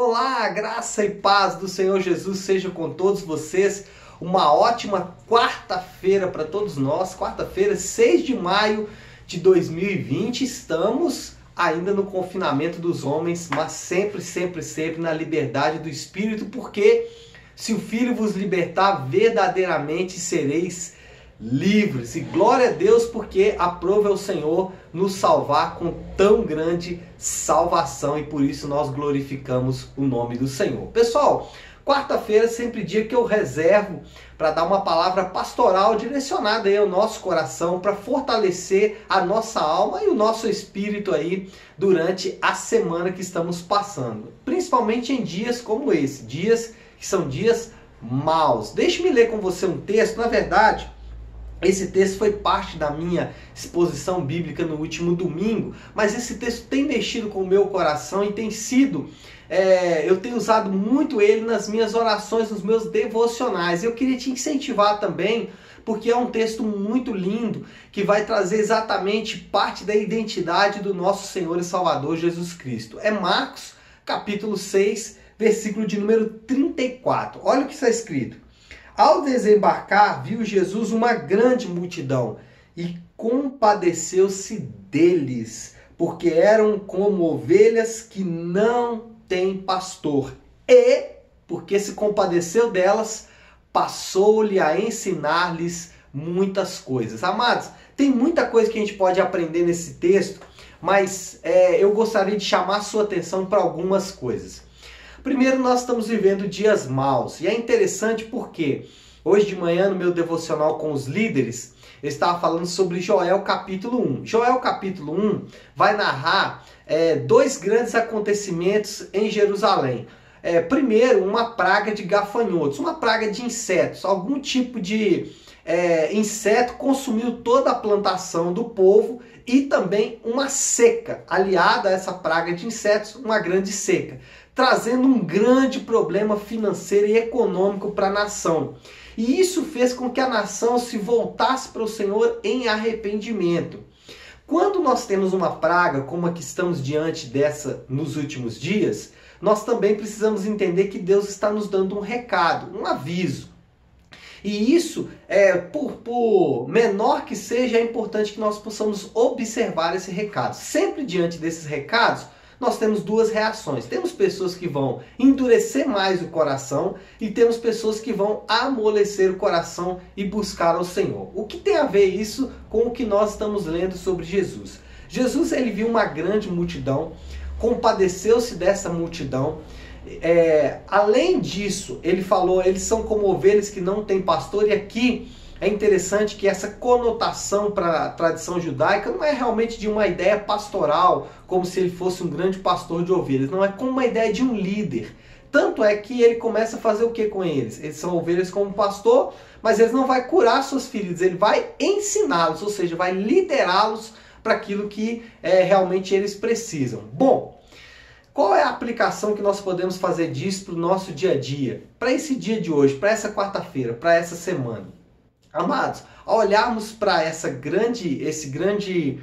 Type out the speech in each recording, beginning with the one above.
Olá, graça e paz do Senhor Jesus seja com todos vocês. Uma ótima quarta-feira para todos nós. Quarta-feira, 6 de maio de 2020. Estamos ainda no confinamento dos homens, mas sempre na liberdade do Espírito, porque se o Filho vos libertar, verdadeiramente sereis livres. E glória a Deus, porque aprova o Senhor nos salvar com tão grande salvação, e por isso nós glorificamos o nome do Senhor. Pessoal, quarta-feira é sempre dia que eu reservo para dar uma palavra pastoral direcionada aí ao nosso coração, para fortalecer a nossa alma e o nosso espírito aí durante a semana que estamos passando, principalmente em dias como esse, dias que são dias maus. Deixe-me ler com você um texto. Na verdade, esse texto foi parte da minha exposição bíblica no último domingo, mas esse texto tem mexido com o meu coração e tem sido, eu tenho usado muito ele nas minhas orações, nos meus devocionais. Eu queria te incentivar também, porque é um texto muito lindo, que vai trazer exatamente parte da identidade do nosso Senhor e Salvador Jesus Cristo. É Marcos, capítulo 6, versículo de número 34. Olha o que está escrito. Ao desembarcar, viu Jesus uma grande multidão e compadeceu-se deles, porque eram como ovelhas que não têm pastor. E, porque se compadeceu delas, passou-lhe a ensinar-lhes muitas coisas. Amados, tem muita coisa que a gente pode aprender nesse texto, mas eu gostaria de chamar a sua atenção para algumas coisas. Primeiro, nós estamos vivendo dias maus, e é interessante porque hoje de manhã no meu devocional com os líderes, eu estava falando sobre Joel capítulo 1. Joel capítulo 1 vai narrar dois grandes acontecimentos em Jerusalém. Primeiro, uma praga de gafanhotos, uma praga de insetos, algum tipo de inseto consumiu toda a plantação do povo, e também uma seca, aliada a essa praga de insetos, uma grande seca, trazendo um grande problema financeiro e econômico para a nação. E isso fez com que a nação se voltasse para o Senhor em arrependimento. Quando nós temos uma praga como a que estamos diante dessa nos últimos dias, nós também precisamos entender que Deus está nos dando um recado, um aviso. E isso, por menor que seja, é importante que nós possamos observar esse recado. Sempre diante desses recados, nós temos duas reações. Temos pessoas que vão endurecer mais o coração e temos pessoas que vão amolecer o coração e buscar ao Senhor. O que tem a ver isso com o que nós estamos lendo sobre Jesus? Jesus, ele viu uma grande multidão, compadeceu-se dessa multidão. Além disso, ele falou, eles são como ovelhas que não têm pastor, e aqui é interessante que essa conotação para a tradição judaica não é realmente de uma ideia pastoral, como se ele fosse um grande pastor de ovelhas, não, é como uma ideia de um líder. Tanto é que ele começa a fazer o que com eles? Eles são ovelhas como pastor, mas ele não vai curar suas feridas, ele vai ensiná-los, ou seja, vai liderá-los para aquilo que realmente eles precisam. Bom, qual é a aplicação que nós podemos fazer disso para o nosso dia a dia? Para esse dia de hoje, para essa quarta-feira, para essa semana? Amados, ao olharmos para esse grande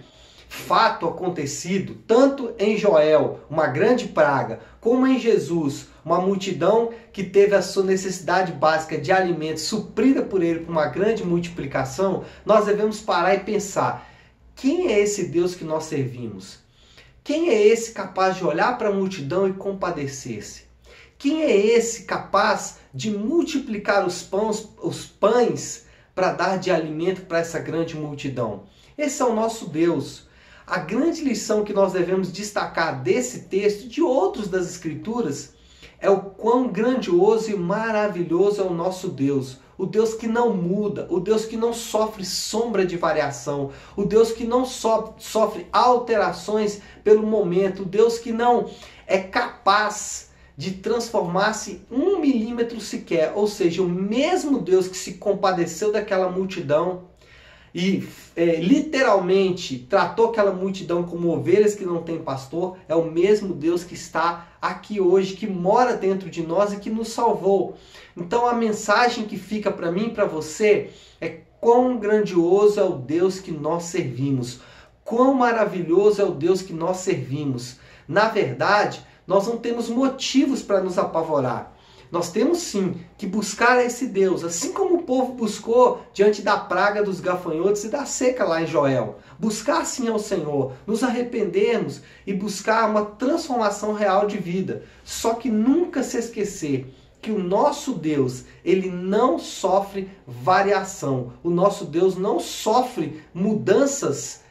fato acontecido, tanto em Joel, uma grande praga, como em Jesus, uma multidão que teve a sua necessidade básica de alimento suprida por ele por uma grande multiplicação, nós devemos parar e pensar, quem é esse Deus que nós servimos? Quem é esse capaz de olhar para a multidão e compadecer-se? Quem é esse capaz de multiplicar os pães para dar de alimento para essa grande multidão? Esse é o nosso Deus. A grande lição que nós devemos destacar desse texto e de outros das Escrituras é o quão grandioso e maravilhoso é o nosso Deus. O Deus que não muda, o Deus que não sofre sombra de variação, o Deus que não sofre alterações pelo momento, o Deus que não é capaz de transformar-se 1 milímetro sequer. Ou seja, o mesmo Deus que se compadeceu daquela multidão e literalmente tratou aquela multidão como ovelhas que não têm pastor, é o mesmo Deus que está aqui hoje, que mora dentro de nós e que nos salvou. Então a mensagem que fica para mim e para você é quão grandioso é o Deus que nós servimos, quão maravilhoso é o Deus que nós servimos. Na verdade, nós não temos motivos para nos apavorar. Nós temos sim que buscar esse Deus, assim como o povo buscou diante da praga dos gafanhotos e da seca lá em Joel. Buscar sim ao Senhor, nos arrependermos e buscar uma transformação real de vida. Só que nunca se esquecer que o nosso Deus, ele não sofre variação. O nosso Deus não sofre mudanças,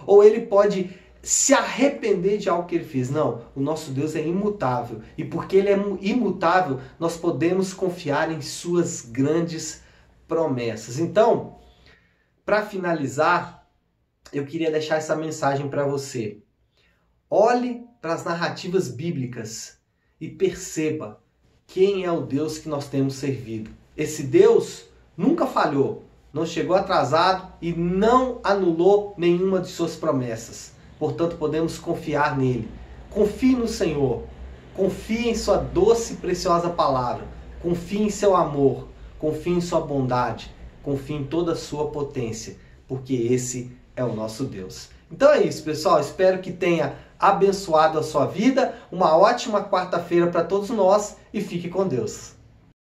ou ele pode se arrepender de algo que ele fez. Não, o nosso Deus é imutável. E porque ele é imutável, nós podemos confiar em suas grandes promessas. Então, para finalizar, eu queria deixar essa mensagem para você. Olhe para as narrativas bíblicas e perceba quem é o Deus que nós temos servido. Esse Deus nunca falhou, não chegou atrasado e não anulou nenhuma de suas promessas. Portanto, podemos confiar nele. Confie no Senhor. Confie em sua doce e preciosa palavra. Confie em seu amor. Confie em sua bondade. Confie em toda a sua potência. Porque esse é o nosso Deus. Então é isso, pessoal. Espero que tenha abençoado a sua vida. Uma ótima quarta-feira para todos nós. E fique com Deus.